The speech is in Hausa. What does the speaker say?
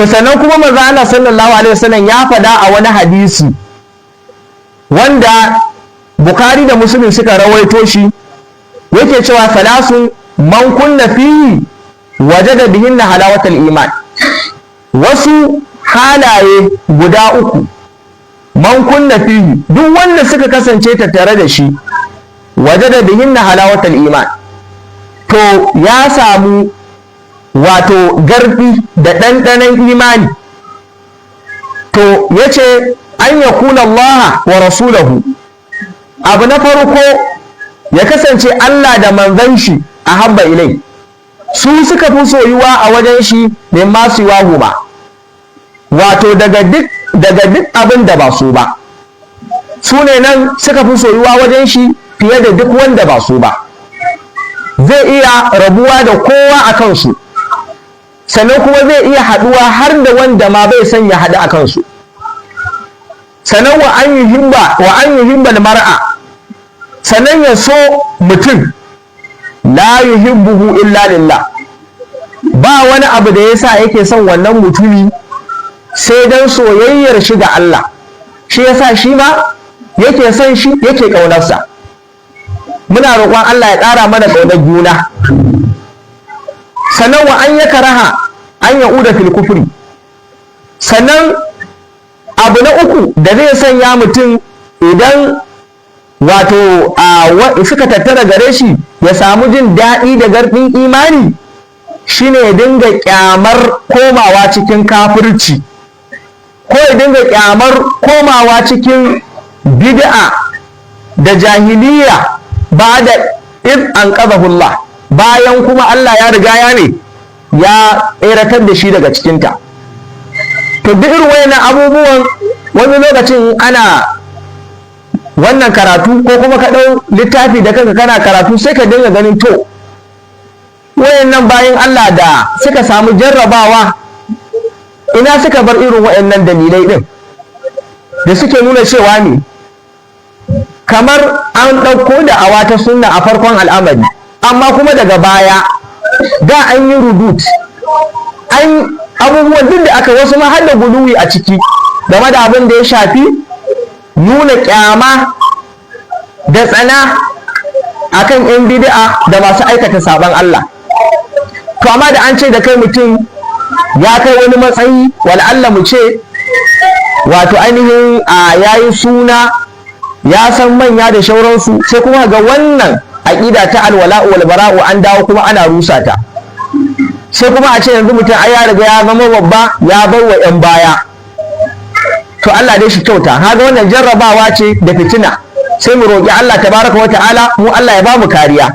to sannan kuma manzo Allah sallallahu alaihi wasallam ya faɗa a wani hadisi wanda Bukhari da Muslim suka rawaito shi, yake cewa salasun man kunna fihi wajada bihinna halawatal iman. Wasu halaye guda uku man kunna fihi, duk wanda suka kasance tattare da shi, wajada bihinna halawatal iman, to ya samu wato garbi da ɗanɗanon imani. To yace an yakuna Allah wa rasulahu, abu na farko ya kasance Allah da manzon shi a habba ilai, su suka fi soyuwa a wajen shi min ma su wahu ba, wato daga duk abin da ba su ba, su ne nan suka fi soyuwa wajen shi fiye da duk wanda ba su ba. Zai iya rabuwa da kowa a kansu, sannan kuma zai iya haɗuwa har da wanda ma bai son ya haɗu a kansu. Sannan wa an yuhibba mar'a, sannan ya so mutum la yuhibbuhu illa lillah, ba wani abu da yasa yake son wannan mutumi sai dan soyayyar shi ga Allah, shi yasa shi ma yake son shi, yake ƙaunarsa. Muna roƙon Allah ya ƙara mana ƙaunar juna. Sannan wa an yakaraha an ya'uda fil kufri, sannan abu na uku da zai sanya mutum idan wato suka tattara gare shi ya samu jin daɗi da garɗin imani, shine ya dinga ƙyamar komawa cikin kafirci, ko ya dinga ƙyamar komawa cikin bid'a da jahiliya ba da id an qadahullah, bayan kuma Allah ya riga ya tseratar da shi daga cikinta. To duk irin wayannan abubuwan wani lokacin ana wannan karatu ko kuma ka ɗau littafi da kanka kana karatu sai ka dinga ganin to wayannan bayan Allah da suka samu jarrabawa ina suka bar irin wayannan dalilai din da suke nuna cewa ne kamar an ɗauko da awa ta sunna a farkon al'amari, amma kuma daga baya da an yi rudut, an abubuwan duk da aka wasu ma har da guluwi a ciki game da abin da ya shafi nuna kyama da tsana akan yan bid'a da masu aikata saban Allah. To amma da an ce da kai mutum ya kai wani matsayi, wala Allah mu ce wato ainihin yayi suna, ya san manya da shauransu, sai kuma ga wannan aqida ta alwala'u wal bara'u an dawo kuma ana rusa ta. Sai kuma a ce yanzu mutum ai ya riga ya zama babba, ya bar wa 'yan baya. To Allah dai shi kyauta, haga wannan jarrabawa ce da fitina, sai mu roƙi Allah tabaraka wa ta'ala mu Allah ya ba mu kariya.